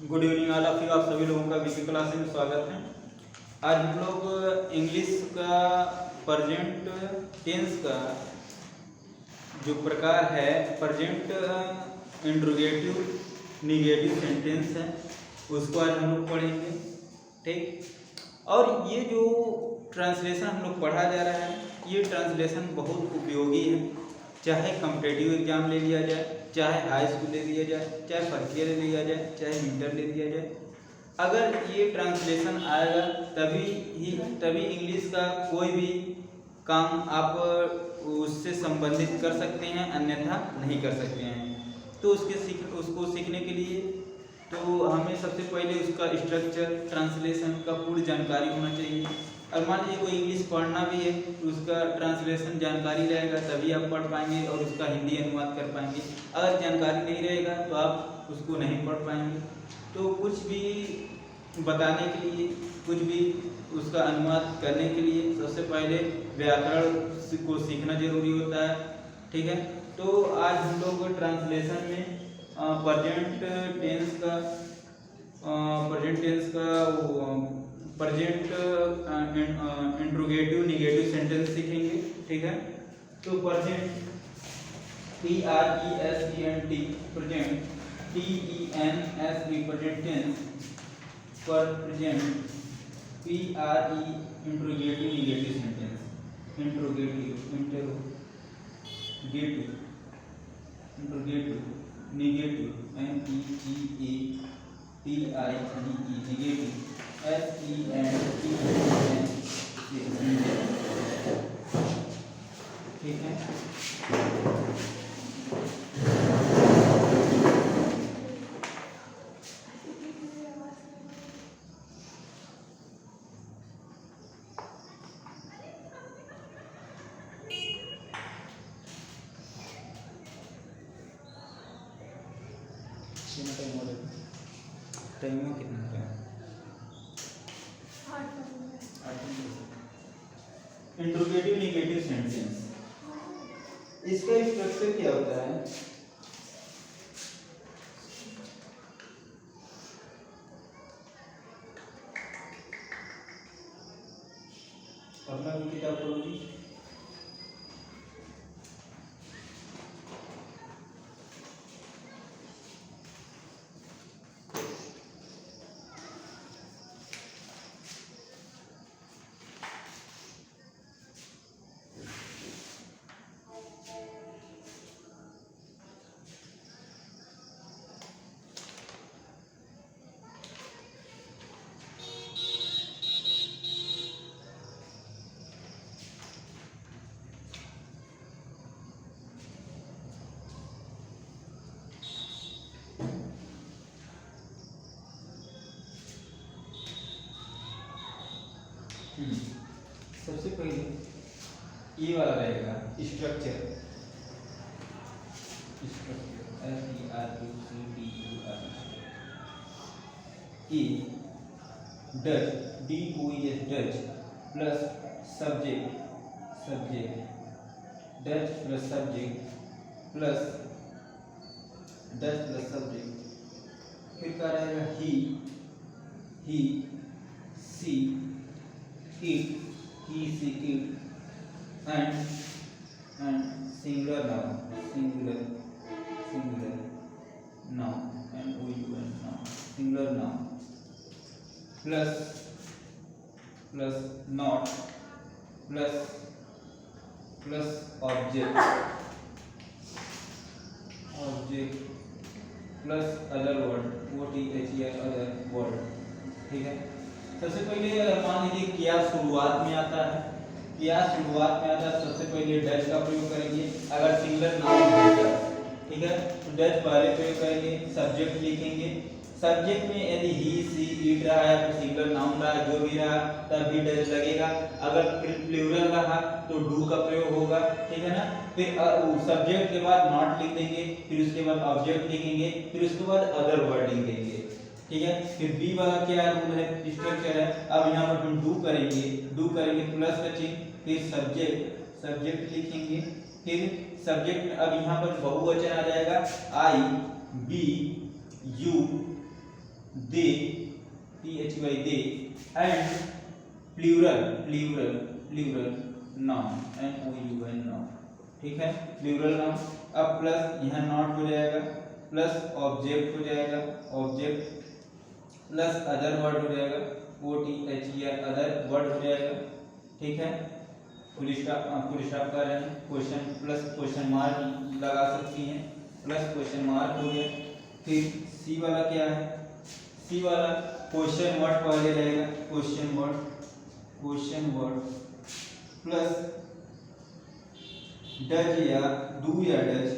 Good evening all of you. आप सभी लोगों का वीके क्लास में स्वागत है। आज हम लोग इंग्लिश का प्रेजेंट टेंस का जो प्रकार है, प्रेजेंट इंट्रोगेटिव निगेटिव सेंटेंस है, उसको आज हम लोग पढ़ेंगे। ठीक, और ये जो ट्रांसलेशन हम लोग पढ़ा जा रहा है, ये ट्रांसलेशन बहुत उपयोगी है। चाहे कॉम्पिटिटिव एग्जाम ले लिया जाए, चाहे हाई स्कूल ले लिया जाए, चाहे फर्स्ट ईयर ले लिया जाए, चाहे इंटर ले लिया जाए, अगर ये ट्रांसलेशन आएगा तभी इंग्लिश का कोई भी काम आप उससे संबंधित कर सकते हैं, अन्यथा नहीं कर सकते हैं। तो उसको सीखने के लिए तो हमें सबसे पहले उसका स्ट्रक्चर, ट्रांसलेशन का पूरी जानकारी होना चाहिए। और मान लीजिए कोई इंग्लिश पढ़ना भी है तो उसका ट्रांसलेशन जानकारी रहेगा तभी आप पढ़ पाएंगे और उसका हिंदी अनुवाद कर पाएंगे। अगर जानकारी नहीं रहेगा तो आप उसको नहीं पढ़ पाएंगे। तो कुछ भी बताने के लिए, कुछ भी उसका अनुवाद करने के लिए सबसे पहले व्याकरण को सीखना जरूरी होता है। ठीक है, तो आज हम लोग ट्रांसलेशन में प्रेजेंट इंट्रोगेटिव निगेटिव सेंटेंस सीखेंगे। ठीक है, तो present PRESENT, present TENSE, present tense, present PRE interrogative negative sentence, interrogative negative negative ठीक है। टाइम कितना है? इंट्रोगेटिव निगेटिव सेंटेंस, इसका स्ट्रक्चर क्या होता है? पढ़ना भी किताब पढ़ोगी? सबसे पहले ये वाला रहेगा structure, does, DOES does plus subject, does plus subject plus does plus subject, फिर क्या रहेगा he she it, he she it, and singular noun and noun, singular noun plus not plus object plus other word, other word। ठीक है, सबसे पहले मान लीजिए क्या शुरुआत में आता है, सबसे पहले डच का प्रयोग करेंगे। अगर सिंगुलर नाउन है, ठीक है, तो डच पहले प्रयोग करेंगे, सब्जेक्ट लिखेंगे। सब्जेक्ट में यदि ही सी इट रहा है तो सिंगुलर नाउन रहा, जो भी रहा तब भी डच लगेगा। अगर प्लूरल रहा तो डू का प्रयोग होगा। ठीक है ना, फिर सब्जेक्ट के बाद नॉट लिख देंगे, फिर उसके बाद ऑब्जेक्ट लिखेंगे, फिर उसके बाद अदर वर्ड लिखेंगे। ठीक है, फिर बी वाला क्या रूल है, स्ट्रक्चर है। अब यहाँ पर हम डू करेंगे प्लस का चिन्ह, फिर सब्जेक्ट लिखेंगे, फिर सब्जेक्ट में अब यहाँ पर बहुवचन आ जाएगा, I we you they, THY they, and plural plural plural noun, NOUN noun, ठीक है, प्लूरल नाउन। अब प्लस यहाँ नॉट हो जाएगा, प्लस ऑब्जेक्ट हो जाएगा, ऑब्जेक्ट प्लस अदर वर्ड हो जाएगा, OTHER अदर वर्ड हो जाएगा, ठीक है। फुल स्टॉप कर रहे हैं, क्वेश्चन प्लस क्वेश्चन मार्क लगा सकती हैं, प्लस क्वेश्चन मार्क हो गया। फिर सी वाला क्या है, सी वाला क्वेश्चन वर्ड पहले रहेगा, क्वेश्चन वर्ड प्लस डज या डू या डज,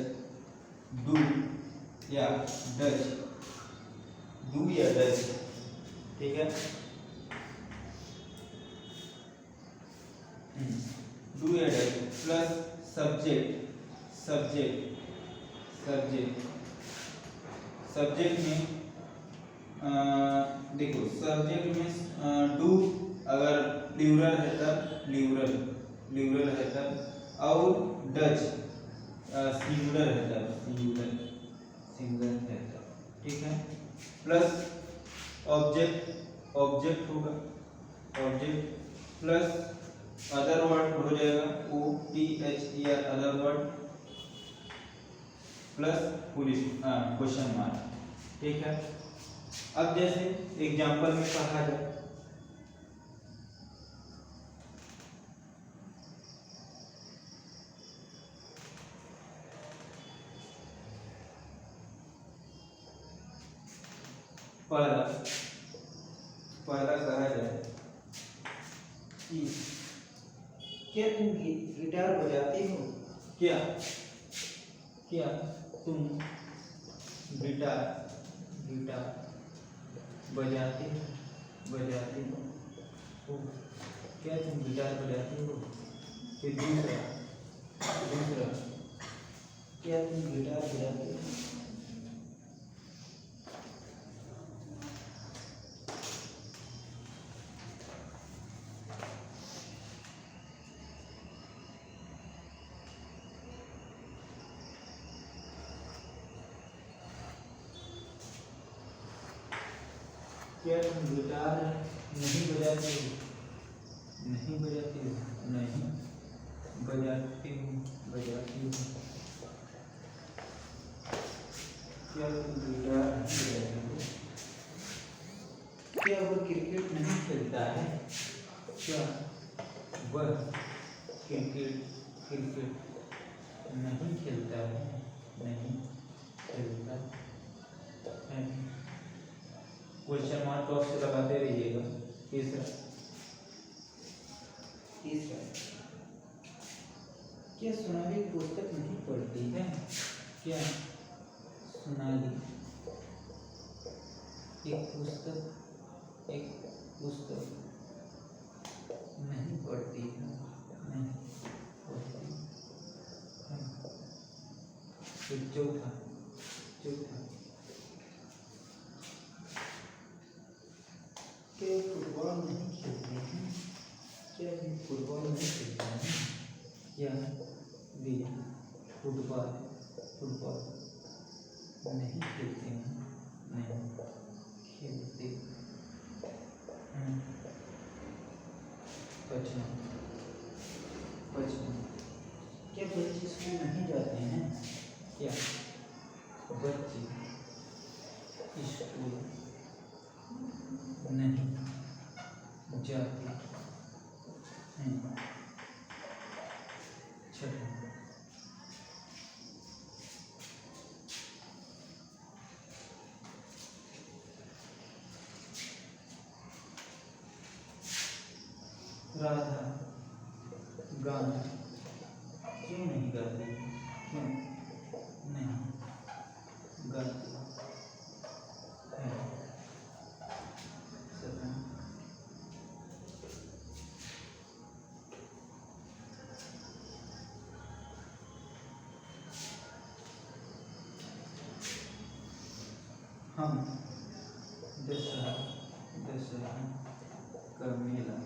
डू या डज, डू या डज, ठीक है, डू या डज प्लस सब्जेक्ट, सब्जेक्ट में देखो, सब्जेक्ट में डू अगर प्लूरल है तब प्लूरल है तब, और डज सिंगुलर है तब, सिंगुलर है तब, ठीक है। प्लस ऑब्जेक्ट होगा, ऑब्जेक्ट प्लस अदर वर्ड हो जाएगा, OTHER other word plus question mark, ठीक है। अब जैसे एग्जांपल में कहा जाए, पहला कहा जाए कि क्या तुम गिटार बजाती हो, क्या तुम गिटार बजाती हो, क्या तुम गिटार बजाती हो। फिर दूसरा क्या तुम गिटार बजाती हो, क्या तुम गिटार नहीं बजाती हो, नहीं बजाती हो, बजाती हो, क्या तुम गिटार नहीं बजाती हो, क्या वह क्रिकेट नहीं खेलता है, क्या वह क्रिकेट नहीं खेलता है, क्वेश्चन मार्क टॉप से लगाते रहिएगा। तीसरा क्या सोनाली पुस्तक नहीं पढ़ती है, क्या सोनाली एक पुस्तक नहीं पढ़ती है, फिर चौथा क्या फुटबॉल नहीं खेलते हैं, क्या भी फुटबॉल नहीं खेलते हैं, क्या वे फुटबॉल नहीं खेलते हैं, पचना क्या बच्चे स्कूल नहीं जाते हैं, क्या बच्चे स्कूल नहीं जाते हैं। छठा राधा गाना क्यों नहीं गाती, क्यों नहीं गाती है। हम दशहरा का मेला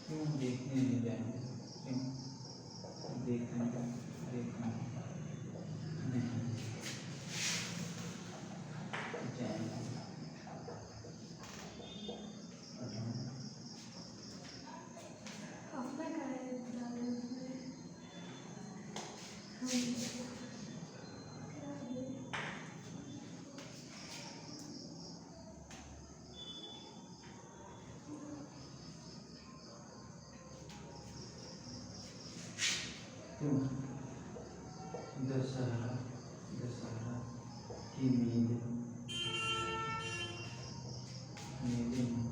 क्यों देखने नहीं जाएंगे, क्यों देखने नहीं। दशहरा दशहरा की मेले मेले में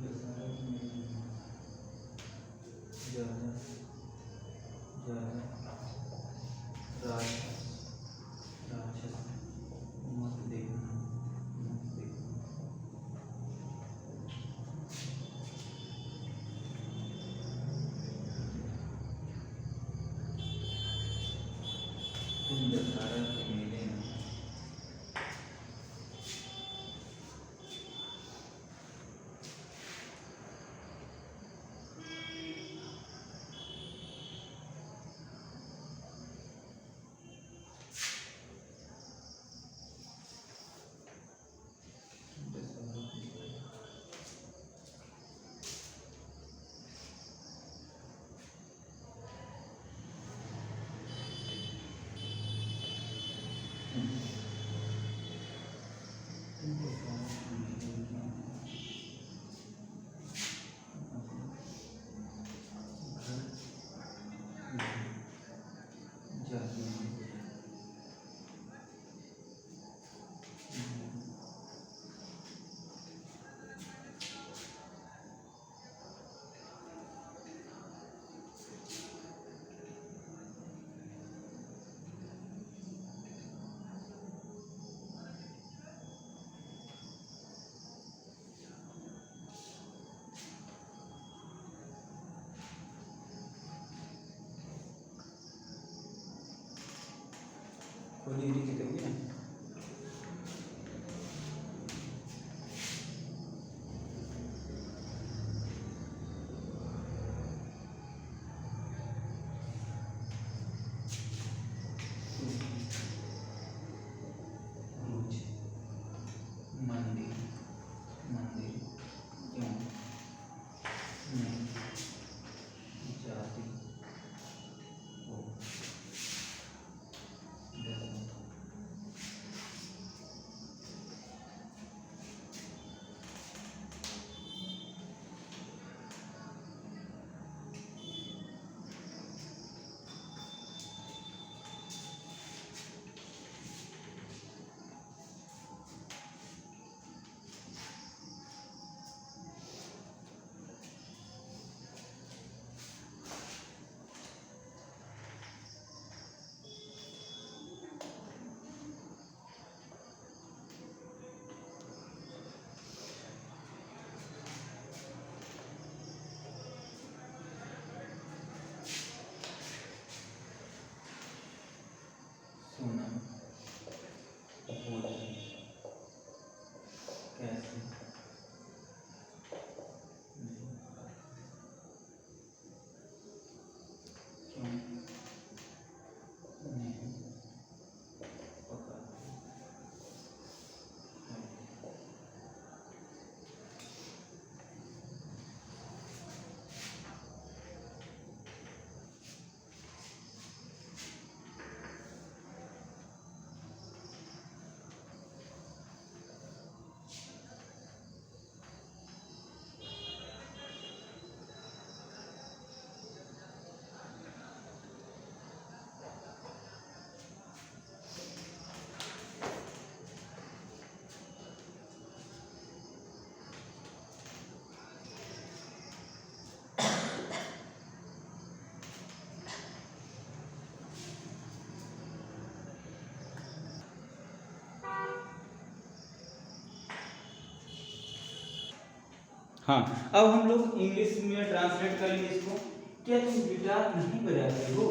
दशहरा की मेले में ज़्यादा ज़्यादा राक्षस राक्षस मत देखना मत देखना। तुम दशहरा के मेले में खोली कितने हुई ना मंदिर मंदिर क्यों नहीं जाती हो सोना भोजन कैसे नहीं क्यों नहीं पका है। हाँ, अब हम लोग इंग्लिश में ट्रांसलेट करेंगे इसको। क्या तुम गिटार नहीं बजाते हो?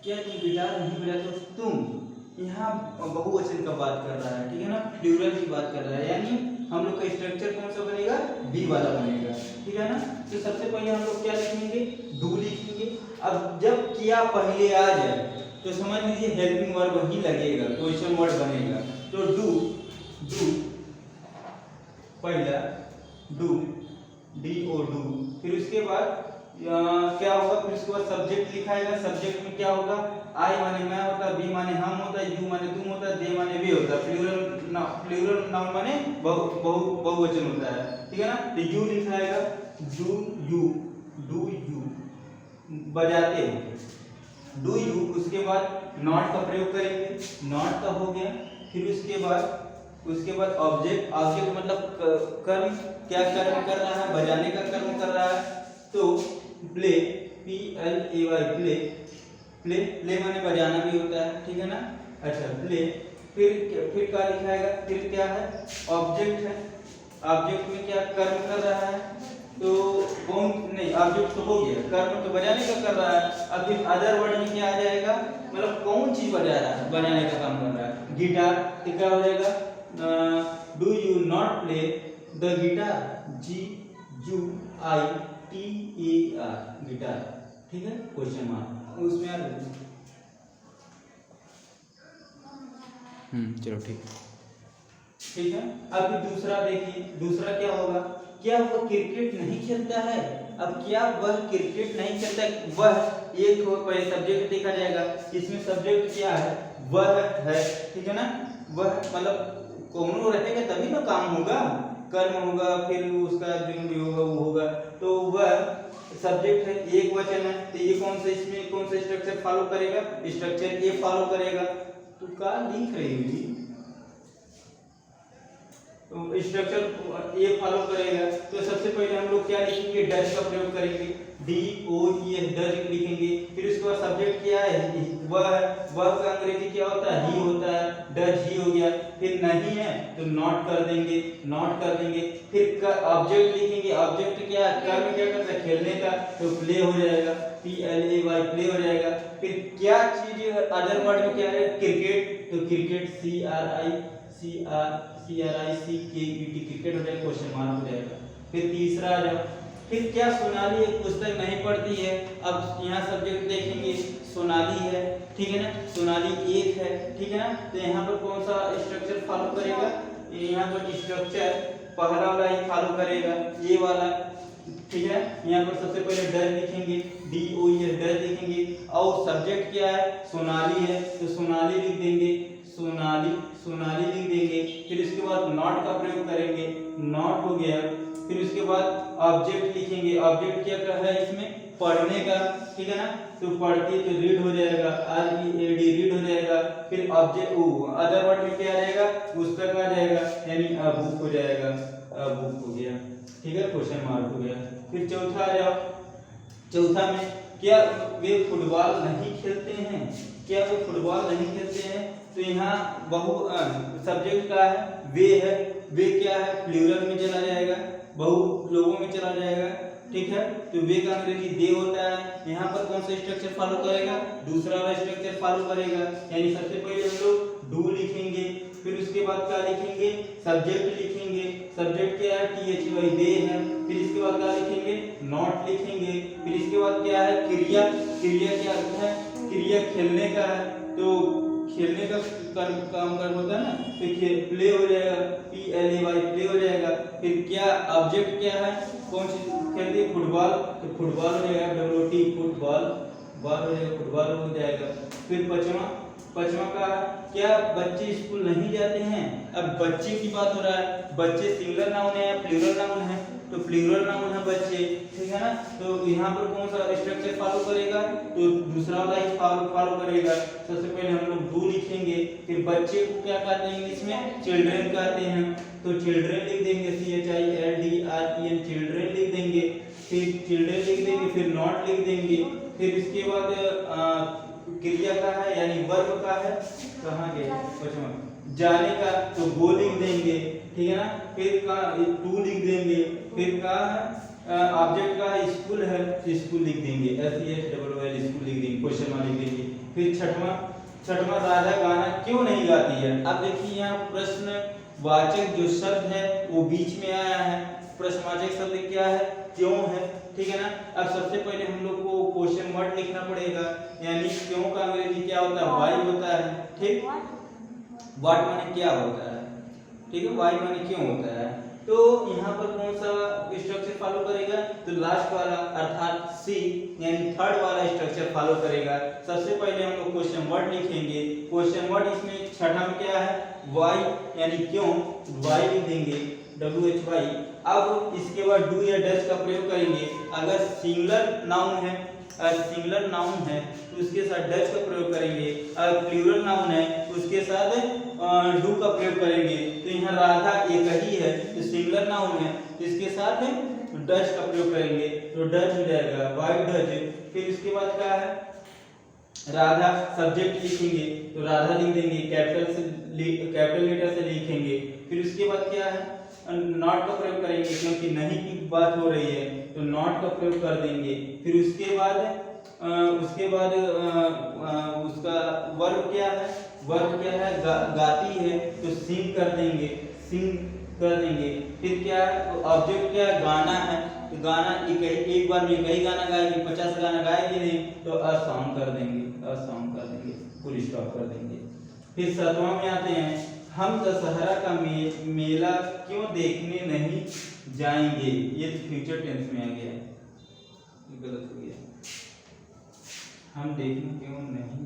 क्या तुम गिटार नहीं बजाते हो? तुम यहाँ बहुवचन का बात कर रहा है, ठीक है ना, प्लूरल की बात कर रहा है, यानी हम लोग का स्ट्रक्चर कौन सा बनेगा? बी वाला बनेगा, ठीक है ना। तो सबसे पहले हम लोग क्या लिखेंगे? डू लिखेंगे। अब जब किया पहले आ जाए तो समझ लीजिए हेल्पिंग वर्ब वही लगेगा, क्वेश्चन वर्ड बनेगा। तो डू डू पहला डू, DO डू। फिर उसके बाद क्या होगा, फिर उसके बाद सब्जेक्ट लिखाएगा। सब्जेक्ट में क्या होगा, आई माने मैं होता है, बी माने हम होता है, यू माने तुम होता है, दे माने वे होता है। प्लूरल नाउन माने बहुवचन होता है, ठीक है ना। तो यू लिखाएगा, डू यू बजाते हो, डू यू। उसके बाद नॉट का प्रयोग करेंगे, नॉट का हो गया। फिर उसके बाद ऑब्जेक्ट मतलब कर्म, क्या कर्म कर रहा है, बजाने का कर्म कर रहा है। तो प्ले, PLAY प्ले माने बजाना भी होता है, ठीक है ना। अच्छा प्ले, फिर क्या लिखाएगा, फिर क्या है, ऑब्जेक्ट है। ऑब्जेक्ट में क्या कर्म कर रहा है, तो कौन नहीं, ऑब्जेक्ट तो हो गया, कर्म तो बजाने का कर रहा है। अब फिर अदर वर्ड में क्या आ जाएगा, मतलब कौन चीज बजा रहा है, बजाने का काम कर रहा है, गिटार। तो क्या हो जाएगा, do you not play the guitar, GUITAR guitar, ठीक है, क्वेश्चन मार्क उसमें आ रहा है। चलो ठीक है। अब दूसरा देखिए, दूसरा क्या होगा, क्या वह क्रिकेट नहीं खेलता है। अब क्या वह क्रिकेट नहीं खेलता है, वह एक हो, पहले सब्जेक्ट देखा जाएगा। इसमें सब्जेक्ट क्या है, वह है, ठीक है ना। वह मतलब कौन रहेगा तभी ना काम होगा, कर्म होगा, फिर उसका जो भी होगा वो होगा। तो वह सब्जेक्ट है, एक वचन है। तो ये कौन सा, इसमें कौन सा स्ट्रक्चर फॉलो करेगा, स्ट्रक्चर ए फॉलो करेगा। तो क्या लिख रही हुई, तो स्ट्रक्चर ए फॉलो करेगा। तो सबसे पहले हम लोग क्या लिखेंगे, डज का प्रयोग करेंगे, DOES डज लिखेंगे। फिर उसके बाद सब्जेक्ट क्या है, वह का अंग्रेजी क्या होता है, ही होता है, डज ही हो गया। फिर नहीं है तो नॉट कर देंगे, नॉट कर देंगे। फिर ऑब्जेक्ट लिखेंगे, ऑब्जेक्ट क्या है, कर्म क्या करता है, खेलने का, तो प्ले हो जाएगा, PLAY प्ले हो जाएगा। फिर क्या चीज अदर वर्ड में क्या है, क्रिकेट, तो क्रिकेट CRICKET क्रिकेट हो जाएगा, क्वेश्चन मार्क हो जाएगा। फिर तीसरा आ जाओ, फिर क्या सोनाली एक पुस्तक नहीं पढ़ती है। अब यहाँ सब्जेक्ट देखेंगे, सोनाली है, ठीक है ना, सोनाली एक है, ठीक है ना। तो यहाँ पर कौन सा स्ट्रक्चर फॉलो करेगा, यहाँ पर स्ट्रक्चर पहला वाला ही फॉलो करेगा, ये वाला, ठीक है। यहाँ पर सबसे पहले डज लिखेंगे, DOES डज लिखेंगे। और सब्जेक्ट क्या है, सोनाली है, तो सोनाली लिख देंगे, सोनाली लिख देंगे। फिर इसके बाद नॉट का प्रयोग करेंगे, नॉट हो गया। फिर उसके बाद ऑब्जेक्ट लिखेंगे, ऑब्जेक्ट क्या कर है इसमें, पढ़ने का, ठीक है ना। तो पढ़ती तो रीड हो जाएगा, READ रीड हो जाएगा। फिर ऑब्जेक्ट अदर वर्ड में क्या आ जाएगा, पुस्तक आ जाएगा, यानी बुक हो जाएगा, बुक हो गया, ठीक है, क्वेश्चन मार्क हो गया। फिर चौथा आ जाओ, चौथा में क्या वे फुटबॉल नहीं खेलते हैं, क्या वे फुटबॉल नहीं खेलते हैं। तो यहाँ सब्जेक्ट का है, वे है, वे क्या है, प्लूरल में चला जाएगा, बहु लोगों में चला जाएगा, ठीक है। तो वे का अंग्रेजी दे होता है। यहाँ पर कौन सा स्ट्रक्चर फॉलो करेगा, दूसरा वाला स्ट्रक्चर फॉलो करेगा। यानी सबसे पहले हम लोग डू लिखेंगे, फिर उसके बाद क्या लिखेंगे, सब्जेक्ट लिखेंगे, सब्जेक्ट क्या है, THY दे है। फिर इसके बाद क्या लिखेंगे, नॉट लिखेंगे। फिर इसके बाद क्या है, क्रिया, क्रिया क्या है, क्रिया खेलने का है, तो खेलने का काम कर होता है ना, तो प्ले हो जाएगा, PLAY प्ले हो जाएगा। फिर क्या ऑब्जेक्ट क्या है, कौन सी खेलती है, फुटबॉल, तो फुटबॉल हो जाएगा, WOT फुटबॉल, बॉल हो जाएगा, फुटबॉल हो जाएगा। फिर पांचवा का क्या बच्चे स्कूल नहीं जाते हैं। अब बच्चे की बात हो रहा है, बच्चे सिंगुलर नाउन है या प्लूरल नाउन है, तो प्लूरल नाउन है बच्चे, ठीक है ना। तो यहाँ पर कौन सा स्ट्रक्चर फॉलो करेगा, तो दूसरा वाला ही फॉलो करेगा। सबसे पहले हम लोग डू लिखेंगे, फिर बच्चे को क्या कहते हैं इंग्लिश में, चिल्ड्रेन कहते हैं, तो चिल्ड्रेन लिख देंगे, CHILDREN चिल्ड्रेन लिख देंगे। फिर चिल्ड्रेन लिख देंगे, फिर नॉट लिख देंगे। फिर इसके बाद क्रिया का है यानी वर्ब का है, कहाँ गए, जाने का, तो गो लिख देंगे, ठीक है ना। फिर का टू लिख देंगे। फिर का ऑब्जेक्ट का स्कूल है, स्कूल लिख देंगे, SEHLL स्कूल लिख देंगे, क्वेश्चन मार्क लिख देंगे। फिर छठवां राधा गाना क्यों नहीं गाती है। अब देखिए यहाँ प्रश्नवाचक जो शब्द है वो बीच में आया है। प्रश्नवाचक शब्द क्या है, क्यों है, ठीक है ना। अब सबसे पहले हम लोग को क्वेश्चन वर्ड लिखना पड़ेगा, यानी क्यों का अंग्रेजी क्या होता है, वाई होता है, ठीक। व्हाट माने क्या होता है, ठीक है, वाई माने क्यों होता है। तो यहाँ पर कौन सा स्ट्रक्चर फॉलो करेगा, तो लास्ट वाला अर्थात सी यानी थर्ड वाला स्ट्रक्चर फॉलो करेगा। सबसे पहले हम लोग क्वेश्चन वर्ड लिखेंगे। क्वेश्चन वर्ड इसमें छठा में क्या है, वाई यानी क्यों, वाई लिख देंगे WHY। अब इसके बाद डू या डज का प्रयोग करेंगे। अगर सिंगुलर नाउन है, सिंगुलर नाउन है तो उसके साथ डज का प्रयोग करेंगे। अगर प्लूरल नाउन है तो उसके साथ डू का प्रयोग करेंगे। तो यहाँ राधा एक ही है तो सिंगुलर नाउन है तो इसके साथ डज का प्रयोग करेंगे, तो डज हो जाएगा वाई डज। फिर उसके बाद क्या है, राधा सब्जेक्ट लिखेंगे तो राधा लिख देंगे, कैपिटल लेटर से लिखेंगे। फिर उसके बाद क्या है, नॉट का प्रयोग करेंगे क्योंकि नहीं की बात हो रही है तो नॉट का प्रयोग कर देंगे। फिर उसके बाद उसका वर्ब क्या है, वर्ब क्या है, गाती है तो सिंग कर देंगे, सिंग कर देंगे। फिर क्या है, ऑब्जेक्ट क्या है, गाना है तो गाना एक बार में कई गाना गाएंगे, 50 गाना गाएंगे नहीं तो अ सॉन्ग कर देंगे, अ सॉन्ग कर देंगे, फुल स्टॉप कर देंगे। फिर 7वां में आते हैं, हम दशहरा का मेला क्यों देखने नहीं जाएंगे। ये फ्यूचर टेंस में आ गया है, गलत हो गया, हम देखने क्यों नहीं,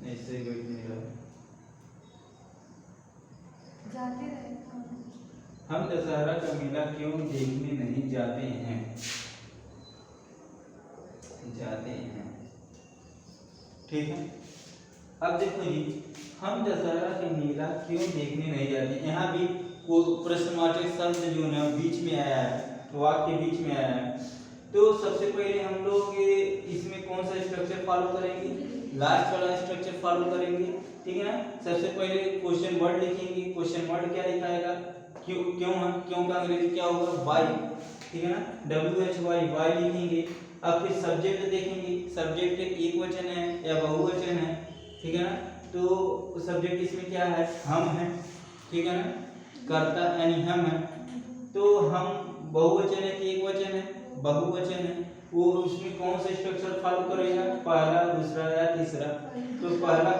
ऐसे गलत नहीं रहा, जाते रहे। हम दशहरा का मेला क्यों देखने नहीं जाते हैं, जाते हैं, ठीक है। अब देखो जी, हम दशहरा का मेला क्यों देखने नहीं जाते, यहाँ भी वो प्रश्नवाचक शब्द जो है बीच में आया है, वाक्य बीच में आया है। तो सबसे पहले हम लोग इसमें कौन सा स्ट्रक्चर फॉलो करेंगे, लास्ट वाला स्ट्रक्चर फॉलो करेंगे, ठीक है ना। सबसे पहले क्वेश्चन वर्ड लिखेंगे। क्वेश्चन वर्ड क्या लिखाएगा, क्यों, क्यों है, क्यों का अंग्रेजी क्या होगा, वाई, ठीक है ना, WHY, वाई लिखेंगे। अब फिर सब्जेक्ट देखेंगे, सब्जेक्ट एक वचन है या बहुवचन है, ठीक है ना। तो सब्जेक्ट इसमें क्या है, हम है, ठीक है ना, कर्ता यानी हम है। तो हम बहुवचन है कि एक वचन है, बहुवचन है, वो उसमें कौन सा स्ट्रक्चर फॉलो करेगा, पहला, दूसरा या तीसरा। तो पहला,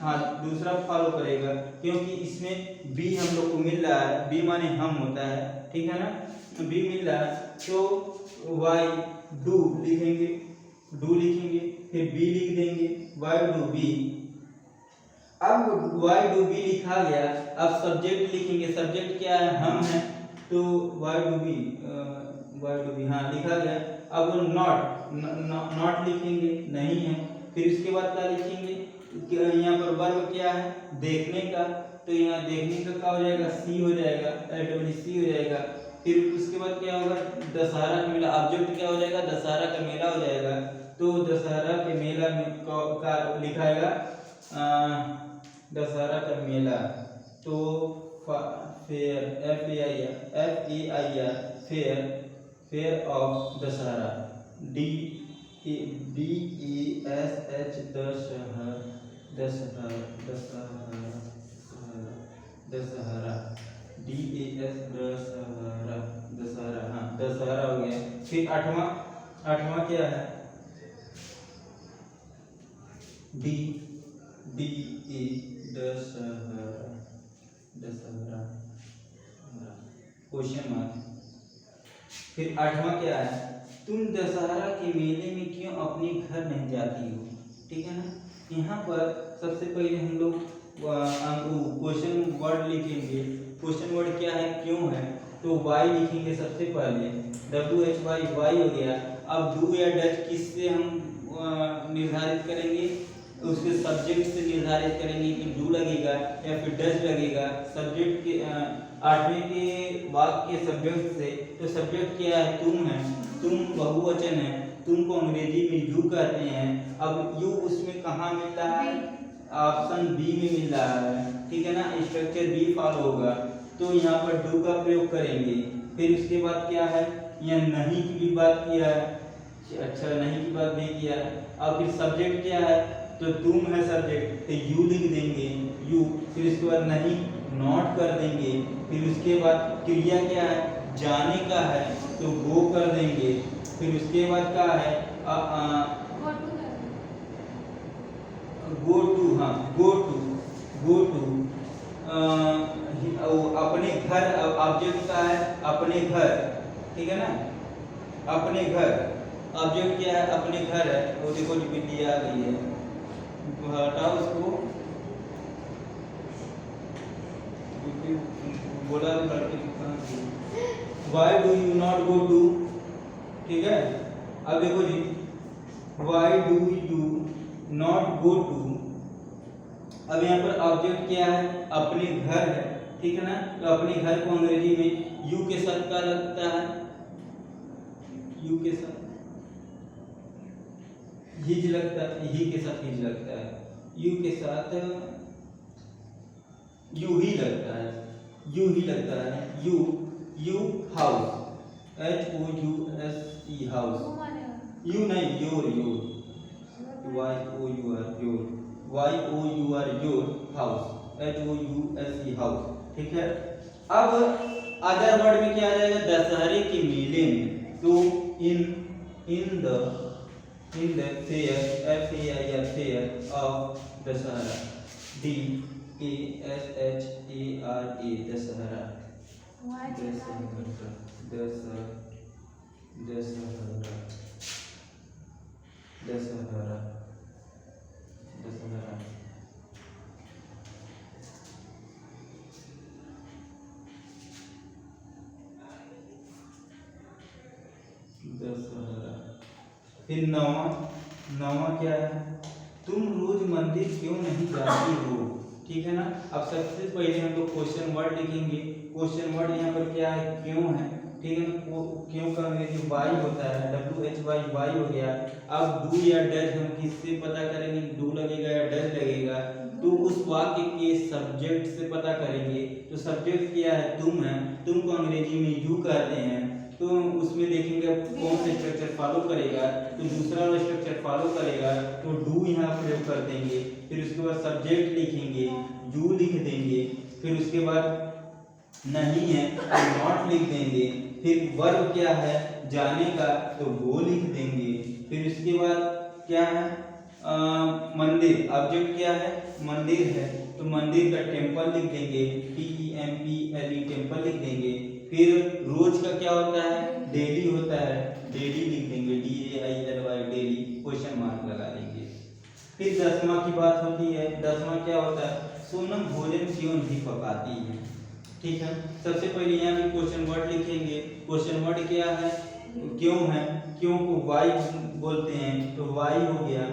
हाँ दूसरा फॉलो करेगा क्योंकि इसमें बी हम लोग को मिल रहा है, बी माने हम होता है, ठीक है ना, बी मिल रहा है तो वाई डू लिखेंगे, डू लिखेंगे, फिर बी लिख देंगे, वाई डू बी। अब वाई डू बी लिखा गया, अब सब्जेक्ट लिखेंगे, सब्जेक्ट क्या है, हम है, तो why do B, why do B, हाँ लिखा गया। अब नॉट लिखेंगे, नहीं है। फिर उसके बाद क्या लिखेंगे, यहाँ पर वर्ब क्या है, देखने का, तो यहाँ देखने का क्या हो जाएगा, सी हो जाएगा, LWC हो जाएगा। फिर उसके बाद क्या होगा, दशहरा का मेला, ऑब्जेक्ट क्या हो जाएगा, दशहरा का मेला हो जाएगा। तो दशहरा के मेला में का लिखाएगा दशहरा का मेला, तो fair, FAIR, fair, fair of Dussehra, DESH, Dussehra, Dussehra, Dussehra, DAS, Dussehra, Dussehra, हाँ दशहरा हो गया। फिर आठवां क्या है, DE, Dussehra, Dussehra, question mark. फिर आठवां क्या है, तुम दशहरा के मेले में क्यों अपने घर नहीं जाती हो, ठीक है ना। यहाँ पर सबसे पहले हम लोग क्वेश्चन वर्ड लिखेंगे। क्वेश्चन वर्ड क्या है, क्यों है, तो वाई लिखेंगे सबसे पहले, WHY, वाई हो गया। अब डू या डज किससे हम निर्धारित करेंगे, उसके सब्जेक्ट से निर्धारित करेंगे कि डू लगेगा या फिर डज लगेगा। सब्जेक्ट के 8वें के वाक्य के सब्जेक्ट से, तो सब्जेक्ट क्या है, तुम है, तुम बहुवचन है, तुम को अंग्रेजी में यू कहते हैं। अब यू उसमें कहाँ मिल रहा है, ऑप्शन बी में मिल रहा है, ठीक है ना, स्ट्रक्चर बी फॉलो होगा। तो यहाँ पर डू का प्रयोग करेंगे। फिर उसके बाद क्या है, यहाँ नहीं की भी बात किया है, अच्छा नहीं की बात नहीं किया। अब फिर सब्जेक्ट क्या है, तो तुम है सब्जेक्ट, तो यू लिख देंगे, यू। फिर उसके बाद नहीं नॉट कर देंगे। फिर उसके बाद क्रिया क्या है, जाने का है, तो गो कर देंगे। फिर उसके बाद क्या है, गो टू, हाँ गो टू, अपने घर, ऑब्जेक्ट का है अपने घर, ठीक है ना, अपने घर, ऑब्जेक्ट क्या है अपने घर है। वो देखो जो बिल्ली आ गई है, हटाओ उसको, बोला लड़के why do you not go to, ठीक है। अब देखो जी, why do you not go to, अब यहाँ पर ऑब्जेक्ट क्या है अपने घर है, ठीक है ना। तो अपने घर को अंग्रेजी में यू के साथ क्या लगता है, यू के साथ हिज लगता है, ही के साथ हिज लगता है, यू के साथ यू ही लगता है, यू ही लगता है, you, you house, HOUSE house, you नहीं your, your, YOUR your house, HOUSE house, ठीक है। अब अदर वर्ड में क्या आ जाएगा, दशहरे के मेले में, तो in the fair, fair of Dussehra, DASHARA, Dussehra, Dussehra, फिर नवा क्या है, तुम रोज मंदिर क्यों नहीं जाती हो, ठीक है ना। अब सबसे पहले हम लोग क्वेश्चन वर्ड लिखेंगे। क्वेश्चन वर्ड यहाँ पर क्या है, क्यों है, ठीक है ना। क्यों का अंग्रेजी वाई होता है, WHY, वाई हो गया। अब डू या डज हम किससे पता करेंगे, डू लगेगा या डज लगेगा, तो उस वाक्य के सब्जेक्ट से पता करेंगे। तो सब्जेक्ट क्या है, तुम है, तुम को अंग्रेजी में यू कहते हैं, तो उसमें देखेंगे कौन सा स्ट्रक्चर फॉलो करेगा, तो दूसरा वाला स्ट्रक्चर फॉलो करेगा, तो डू यहाँ प्रयोग कर देंगे। फिर उसके बाद सब्जेक्ट लिखेंगे, यू लिख देंगे, फिर उसके बाद नहीं है तो नॉट लिख देंगे, फिर वर्ब क्या है जाने का, तो वो लिख देंगे। फिर उसके बाद क्या है, मंदिर, ऑब्जेक्ट क्या है मंदिर है, तो मंदिर का टेम्पल लिख देंगे, TEMPLE टेम्पल लिख देंगे। फिर रोज का क्या होता है, डेली होता है, डेली लिख देंगे, DAILY डेली, क्वेश्चन मार्क लगा देंगे। फिर 10वां की बात होती है, 10वां क्या होता है, सोनम भोजन क्यों नहीं पकाती है, ठीक है। सबसे पहले यहाँ पे क्वेश्चन वर्ड लिखेंगे। क्वेश्चन वर्ड क्या है, क्यों है, क्यों को वाई बोलते हैं, तो वाई हो गया,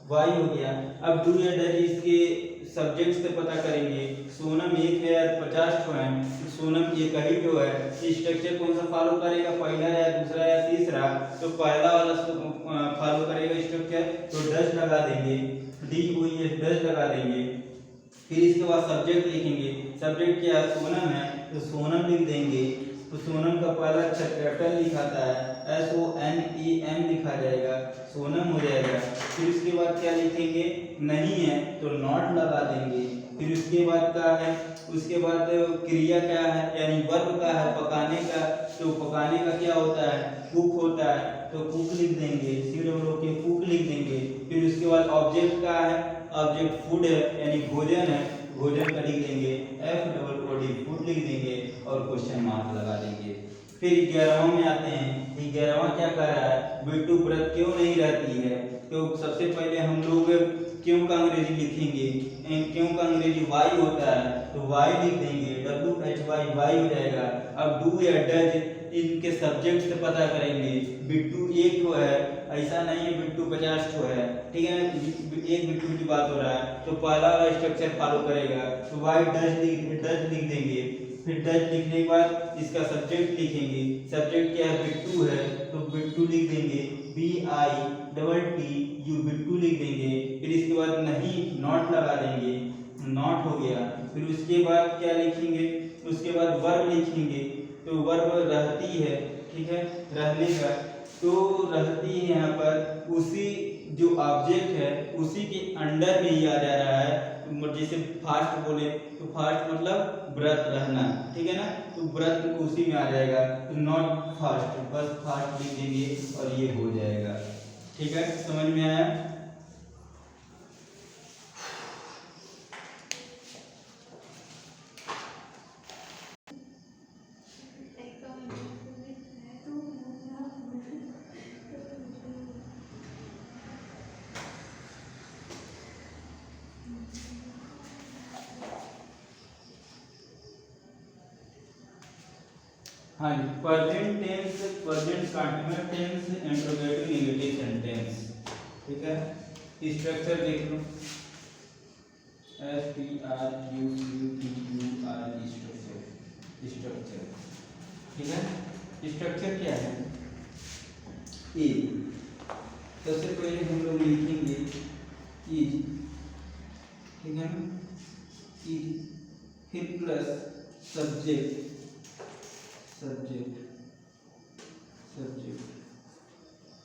वाई हो गया। अब डू या डज इसके सब्जेक्ट से पता करेंगे। सोनम एक है 50 ठो है, तो सोनम एक ही ठो है, स्ट्रक्चर कौन सा फॉलो करेगा, पहला या दूसरा या तीसरा, तो पहला वाला फॉलो करेगा स्ट्रक्चर, तो डज लगा देंगे, DOES डज लगा देंगे। फिर इसके बाद सब्जेक्ट लिखेंगे। सब्जेक्ट क्या है, सोनम है, तो सोनम लिख देंगे, तो सोनम का पहला अक्षर कैपिटल लिखाता है, SONAM लिखा जाएगा, सोनम हो जाएगा। फिर उसके बाद क्या लिखेंगे, नहीं है तो नॉट लगा देंगे। फिर उसके बाद क्या है, उसके बाद क्रिया क्या है, यानी वर्ब का है पकाने का, तो पकाने का क्या होता है, कुक होता है, तो कुक लिख देंगे, के कुक लिख देंगे। फिर उसके बाद ऑब्जेक्ट का है, ऑब्जेक्ट फूड है, यानी भोजन है, भोजन का लिख देंगे, FOOD फूड लिख देंगे और क्वेश्चन मार्क लगा देंगे। फिर 11वां में आते हैं। 11वां क्या कह रहा है, बिट्टू व्रत क्यों नहीं रहती है, तो सबसे पहले हम लोग क्यों का अंग्रेजी लिखेंगे, क्यों का अंग्रेजी वाई होता है, तो वाई लिख देंगे, WHY वाई हो जाएगा। अब डू या डज इनके सब्जेक्ट से पता करेंगे। बिट्टू एक ठो है, ऐसा नहीं है बिट्टू 50 ठो है, ठीक है, एक बिट्टू की बात हो रहा है, तो पहला वाला स्ट्रक्चर फॉलो करेगा, तो वाई डज लिख देंगे। फिर डज लिखने के बाद इसका सब्जेक्ट लिखेंगे। सब्जेक्ट क्या है, बिट्टू है, तो बिट्टू लिख देंगे, BITTU बिट्टू लिख देंगे। फिर इसके बाद नहीं नॉट लगा देंगे, नॉट हो गया। फिर उसके बाद क्या लिखेंगे, उसके बाद वर्ब लिखेंगे, तो वर्ब रहती है, ठीक है, रहने का, तो रहती है यहाँ पर उसी जो ऑब्जेक्ट है उसी के अंडर में ही आ जा रहा है। जैसे फास्ट बोले तो फास्ट मतलब व्रत रहना, ठीक है ना, तो व्रत उसी में आ जाएगा, तो नॉट फास्ट, बस फास्ट लिख देंगे और ये हो जाएगा, ठीक है, समझ में आया। हाँ जी, present tense, present continuous tense, interrogative negative sentence. ठीक है, स्ट्रक्चर देख लो, STRUCTUR स्ट्रक्चर। ठीक है, स्ट्रक्चर क्या है? ए, सबसे पहले हम लोग लिखेंगे इज, ठीक है ना, इज, फिर plus subject,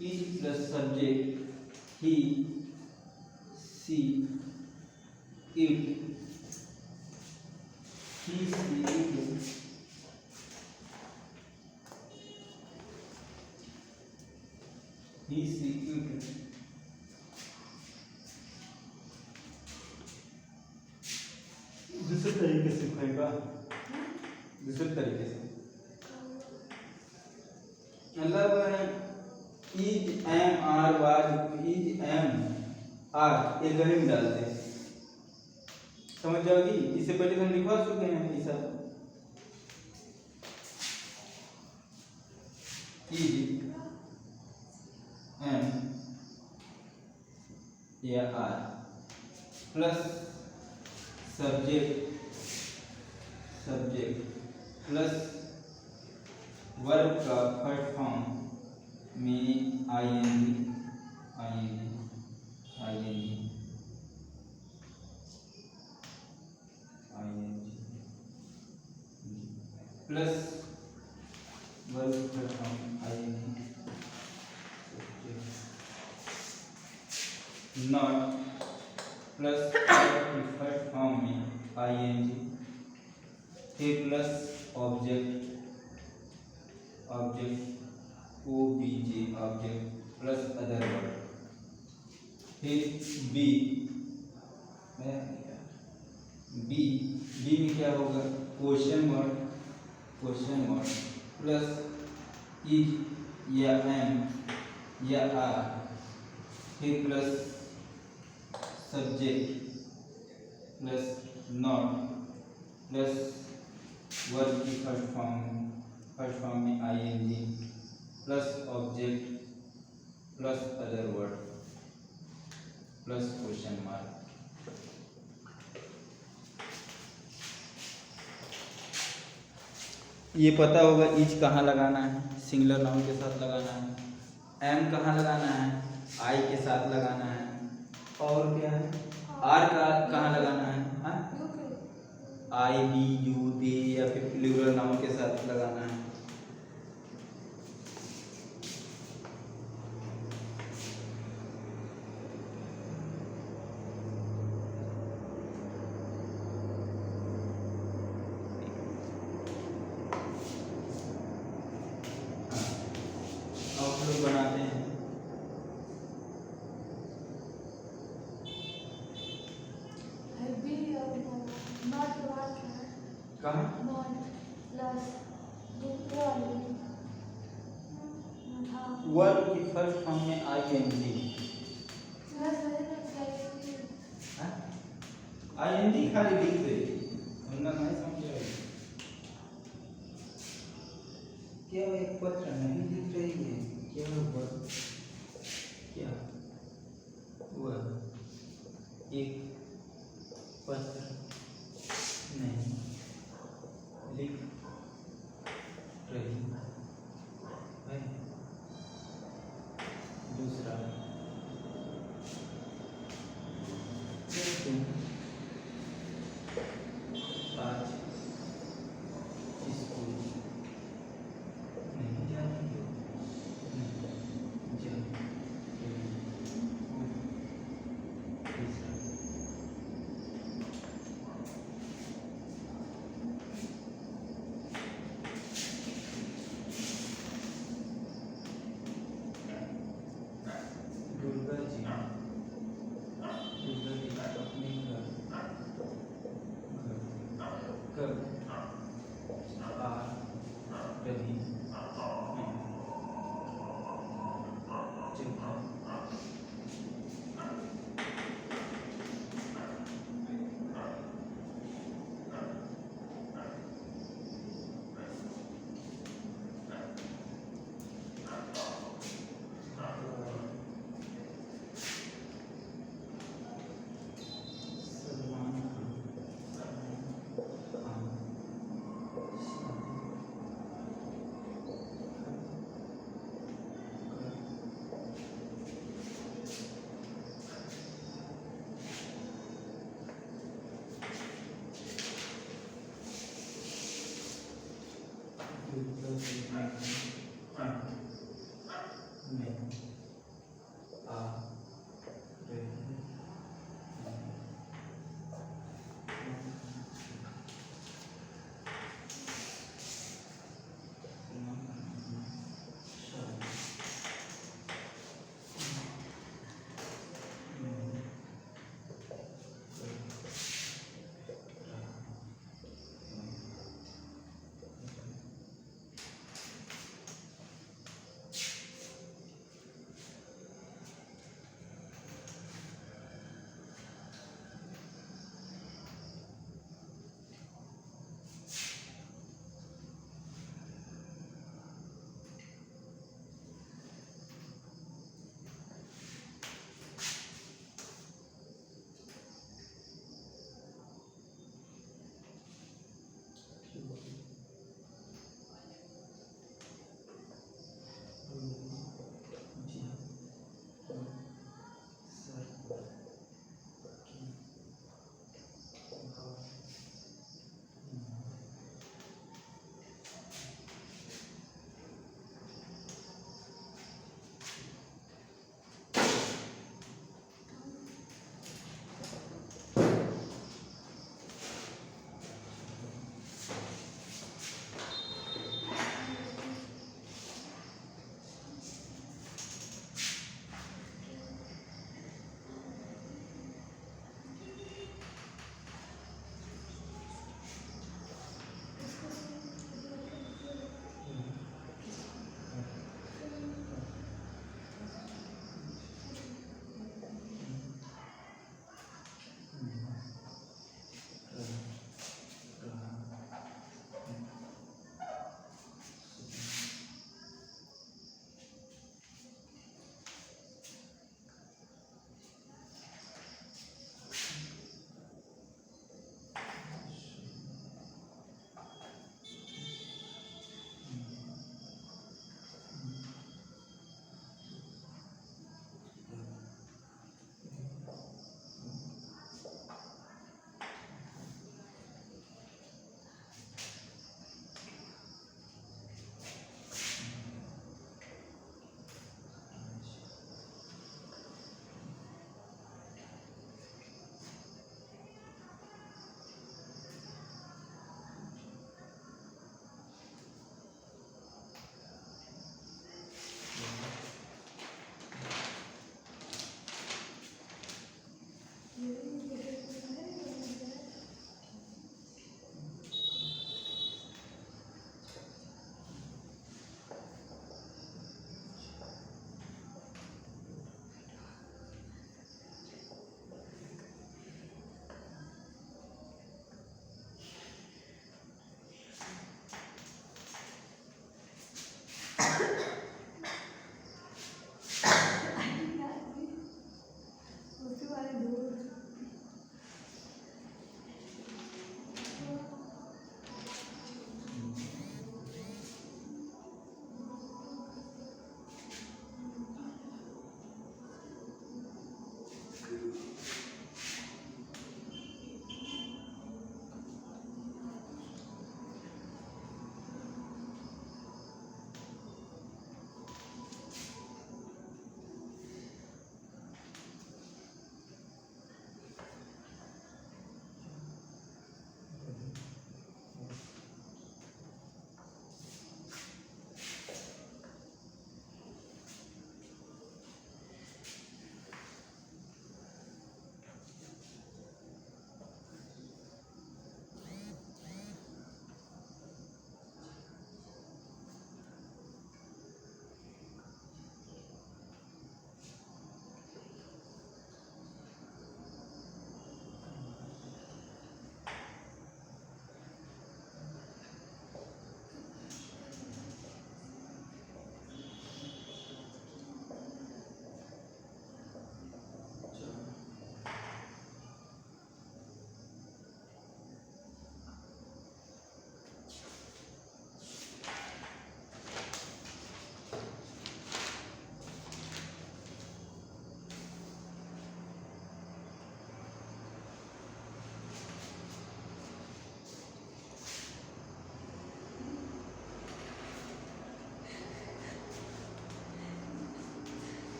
is plus subject he, she, it, he, she, it, he, she, it, दूसरे तरीके से कहेगा, दूसरे तरीके से मतलब is am are was, is am are ये गले में डालते हैं, समझ जाओगी। इससे पहले तो हम लिखवा चुके हैं ये सब। इज एम या are plus subject plus verb का फर्स्ट फॉर्म में आईएनजी प्लस वर्ब का first form ING, not plus first form में आईएनजी, फिर plus object OBJ object plus other word, फिर बी में क्या होगा? क्वेश्चन वर्ड प्लस इज या एम या आर, फिर plus subject plus not plus verb की फर्स्ट फॉर्म में ING plus object plus other word plus question mark. ये पता होगा इज कहाँ लगाना है, सिंगुलर नाउन के साथ लगाना है, एम कहाँ लगाना है, आई के साथ लगाना है, और क्या है, आर का कहाँ लगाना है, आई बी यू दे, या फिर प्लूरल नाउन के साथ लगाना है। लोग बनाते हैं वर्ब की फर्स्ट फॉर्म में आईएनजी, आईएनजी खाली लिख दे, हमने नहीं समझा क्या एक पत्र नहीं लिख रही है, क्या हुआ, क्या हुआ, एक पत्र नहीं लिख रही है। दूसरा आज स्कूल नहीं जाएंगे, दुर्गा जी अपने घर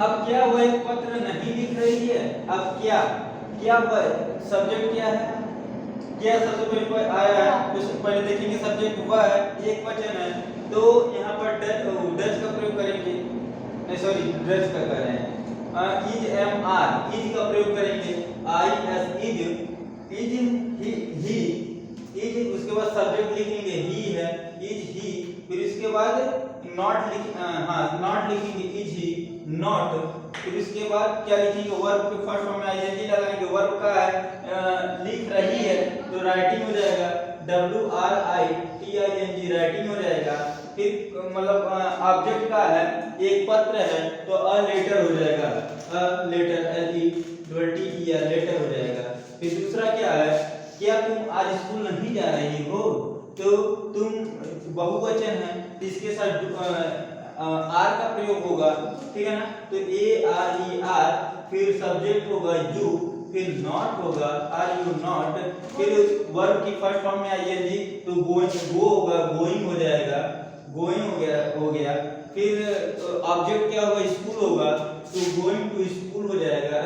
अब क्या वह एक पत्र नहीं लिख रही है? अब क्या क्या वह सब्जेक्ट क्या है? क्या सबसे पहले आया है? तो पहले देखेंगे सब्जेक्ट हुआ है, एक वचन है, तो यहाँ पर डज का प्रयोग करेंगे, नहीं सॉरी डज का कर रहे हैं, इज एम आर इज का प्रयोग करेंगे, I S is he is, उसके बाद सब्जेक्ट लिखेंगे ही है, इज ही, फिर इसके बाद नॉट नॉट लिखेंगे, इज ही नॉट, फिर इसके बाद क्या लिखेंगे, वर्ब के फर्स्ट फॉर्म में आईएनजी लगाएंगे, वर्ब का है लिख रही है तो राइटिंग हो जाएगा, W R I T I N G writing हो जाएगा। फिर मतलब ऑब्जेक्ट का है एक पत्र है तो अ लेटर हो जाएगा, a letter L E double T E R letter हो जाएगा। फिर दूसरा क्या है, क्या तुम आज स्कूल नहीं जा रही हो, तो तुम बहुवचन है, इसके साथ आर का प्रयोग होगा, ठीक है ना, तो ए आर ई आर, फिर सब्जेक्ट होगा यू, फिर नॉट होगा आर यू नॉट, फिर वर्ब की फर्स्ट फॉर्म में आईएनजी तो गो होगा, गोइंग हो जाएगा, गोइंग हो गया, फिर ऑब्जेक्ट क्या होगा, स्कूल होगा तो गोइंग टू स्कूल हो जाएगा,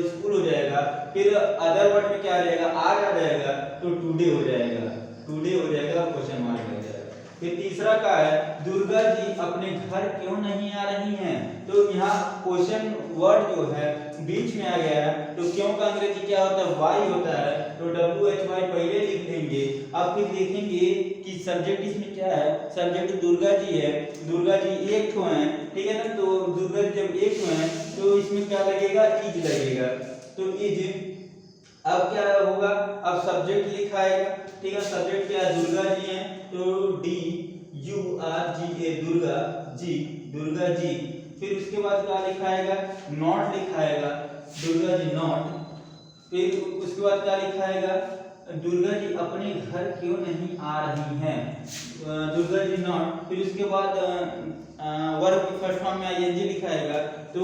स्कूल हो जाएगा, फिर अदर वर्ड में क्या आ जाएगा, आर आ जाएगा तो टुडे हो जाएगा, टुडे हो जाएगा, क्वेश्चन मार्क लग जाएगा। फिर तीसरा का है, दुर्गा जी अपने घर क्यों नहीं आ रही हैं, तो यहाँ क्वेश्चन वर्ड जो है बीच में आ गया है, तो क्यों का अंग्रेजी क्या होता है, वाई होता है, तो डब्ल्यू एच वाई पहले लिख देंगे। अब फिर देखेंगे कि सब्जेक्ट इसमें क्या है, सब्जेक्ट दुर्गा जी है, दुर्गा जी एक ठो हैं, ठीक है ना, तो दुर्गा जी जब एक ठो हैं तो इसमें क्या लगेगा, इज लगेगा, तो इज। अब क्या होगा, अब सब्जेक्ट लिखा आएगा, ठीक है, सब्जेक्ट क्या है, दुर्गा जी हैं, तो डी यू आर जी ए दुर्गा जी, दुर्गा जी। फिर उसके बाद क्या लिखाएगा, नॉट लिखाएगा, दुर्गा जी नॉट। फिर उसके बाद क्या लिखाएगा, दुर्गा जी अपने घर क्यों नहीं आ रही हैं, दुर्गा जी नॉट। फिर उसके बाद वर्ब की फर्स्ट फॉर्म में आईएनजी लिखाएगा, तो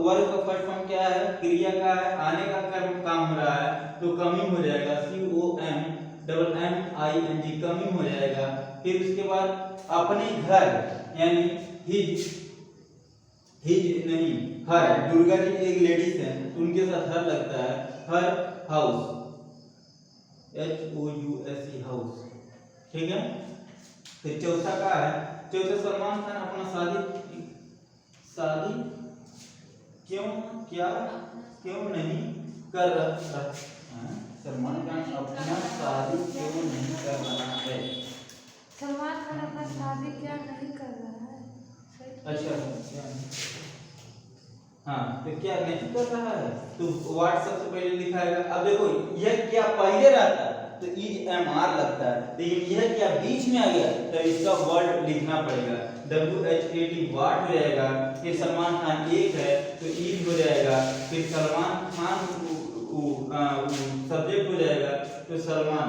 वर्ब का फर्स्ट फॉर्म क्या है, क्रिया का है, आने का कर्म काम हो रहा है तो कमिंग हो जाएगा, C O M double M I N G, coming हो जाएगा। फिर उसके बाद अपने घर यानी हिज नहीं हर, दुर्गा जी एक लेडीज है तो उनके साथ हर लगता है, हर हाउस HOUSE हाउस, ठीक है। फिर चौथा का है, चौथा सलमान खान अपना शादी क्यों नहीं कर रहा, सलमान खान अपना शादी क्यों नहीं कर रहा है, सलमान खान अपना शादी क्या नहीं कर रहा है, अच्छा हाँ, तो क्या नहीं कर रहा है, तो व्हाट सबसे पहले लिखाएगा। अब देखो यह क्या पहले रहता है तो इज एम आर लगता है, लेकिन यह क्या बीच में आ गया तो इसका वर्ड लिखना पड़ेगा, WHAT व्हाट हो जाएगा। फिर सलमान खान एक है तो इज हो जाएगा, फिर सलमान खान सब्जेक्ट हो जाएगा तो सलमान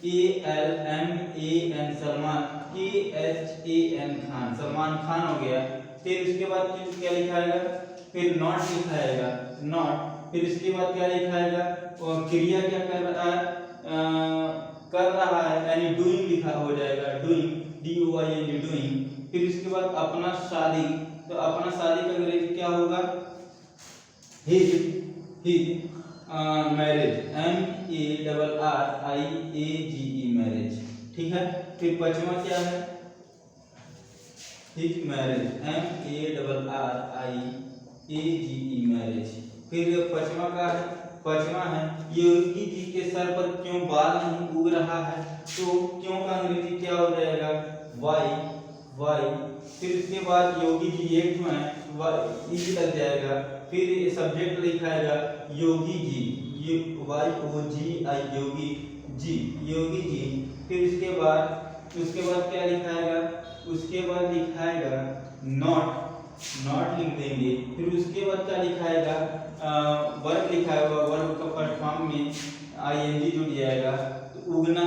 SALMAN सलमान, KHAN खान, सलमान खान हो गया। फिर उसके बाद क्या लिखाएगा, फिर नॉट लिखाएगा, नॉट। फिर इसके बाद क्या लिखाएगा, और क्रिया क्या कर रहा है यानी डूइंग लिखा हो जाएगा, डूइंग DOING डूइंग। फिर इसके बाद अपना शादी, तो अपना शादी का अंग्रेजी क्या होगा, हिज मैरिज MARRIAGE मैरिज, ठीक है। फिर पांचवा क्या है, हिज मैरिज MARRIAGE मैरिज। फिर पांचवा का है, पांचवा है योगी जी के सर पर क्यों बाल नहीं उग रहा है, तो क्यों का अंग्रेजी क्या हो जाएगा, वाई। फिर उसके बाद योगी जी एक है, इज लग जाएगा। फिर सब्जेक्ट लिखाएगा योगी जी, YOGI योगी जी। फिर उसके बाद क्या लिखाएगा, उसके बाद लिखाएगा नॉट लिख देंगे। फिर उसके बाद क्या लिखाएगा, वर्ब लिखाएगा, वर्ब का फर्स्ट फॉर्म में ING जुड़ जाएगा, तो उगना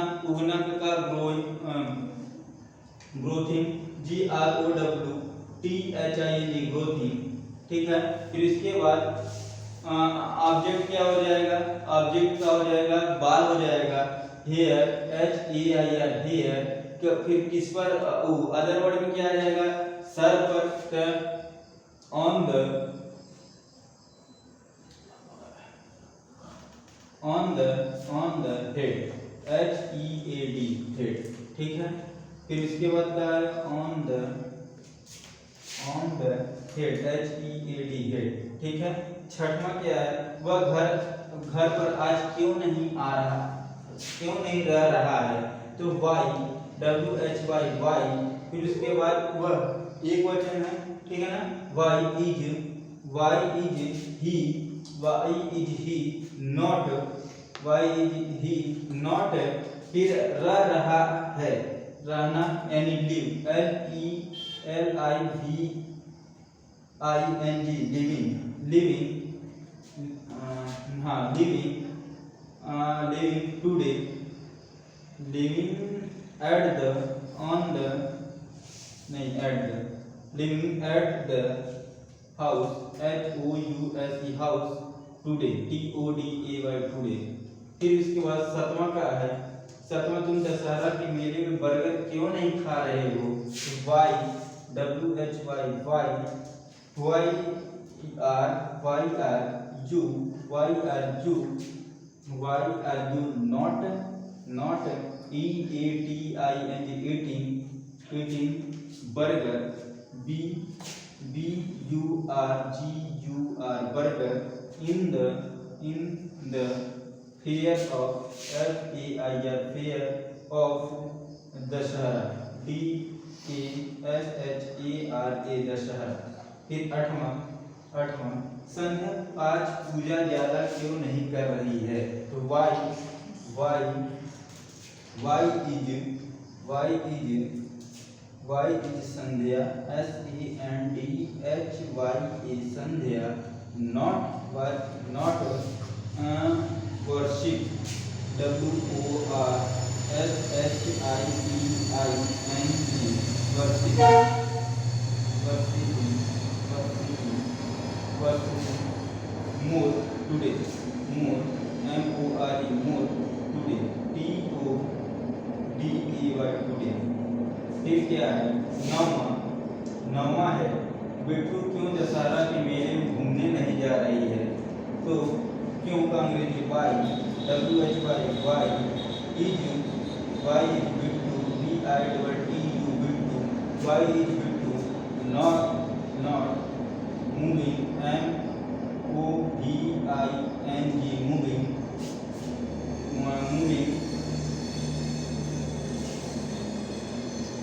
का ग्रोथिंग GROWTHING ग्रोथिंग, ठीक है। फिर इसके बाद ऑब्जेक्ट क्या हो जाएगा, ऑब्जेक्ट का हो जाएगा बाल हो जाएगा, हेयर HAIR हेयर। फिर किस पर, अदर वर्ड में क्या आ जाएगा, सर पर on the head, HEAD head, ठीक है। फिर इसके बाद क्या है, on the head, HEAD head, ठीक है। छठवां क्या है, वह घर पर आज क्यों नहीं आ रहा, क्यों नहीं रह रहा है, तो वाई, WHY वाई। फिर उसके बाद वह एक वचन है, ठीक है ना, वाई इज ही नॉट, फिर रह रहा है, रहना यानी live, LIVING living today, living at the on the नहीं at the living at the house, HOUSE house, today TODAY today. फिर इसके बाद सतवां का है, सतवां, तुम दशहरा के मेले में बर्गर क्यों नहीं खा रहे हो, why, WHY why, why are you not eating burger, BURGER burger in the fair of fair of Dussehra, DASHARA Dussehra. फिर आठवां, संध्या आज पूजा ज्यादा क्यों नहीं कर रही है, तो why is Sandhya, SANDHYA Sandhya not worship, WORSHIPING more today, more MORE more today, TODAY today। फिर क्या है, नौवां है, बिट्टू क्यों दशहरा के मेले में घूमने नहीं जा रही है, तो क्यों का अंग्रेजी why, WHY is Bittu, BITTU Bittu, why is Bittu not moving, MOVING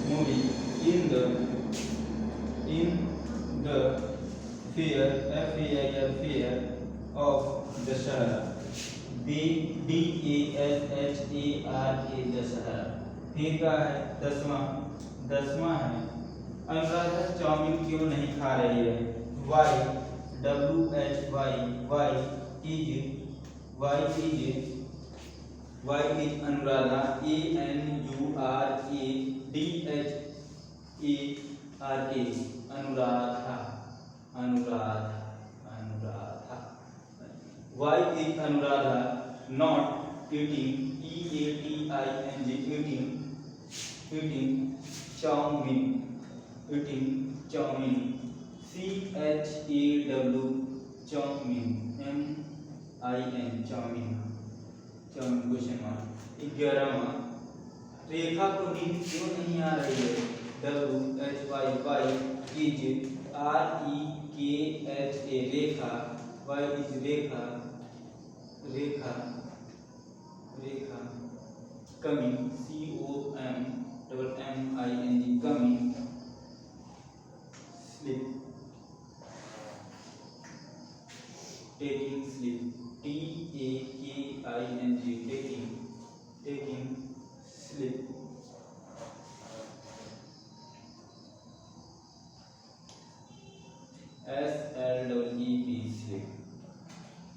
moving in the fair, fair of Dussehra, DASHARA Dussehra. फिर का है दसवां है, अनुराधा चाउमीन क्यों नहीं खा रही है, why, WHY is Anuradha, ANURADHARA Anuradha. Why is Anuradha not eating, eating chow mein, CHAW chow mein, MIN chow mein, question mark. 11वां, रेखा को नींद क्यों नहीं आ रही है, WHY इज REKHA Rekha, Y is Rekha coming, COMMING coming, sleep, taking sleep, TAKING taking sleep। SLEEP sleep।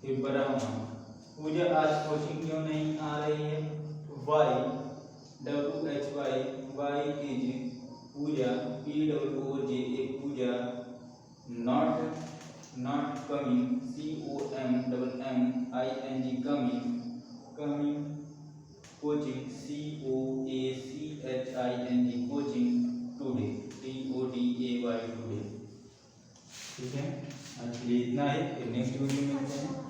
फिर बढ़ाऊंगा, पूजा आज कोचिंग क्यों नहीं आ रही है, why, WHY is Pooja, POOJA Pooja not coming, COMMING coming coaching, COACHING coaching today, TODAY today. ठीक है, आज के लिए इतना ही, फिर नेक्स्ट वीडियो में मिलते हैं।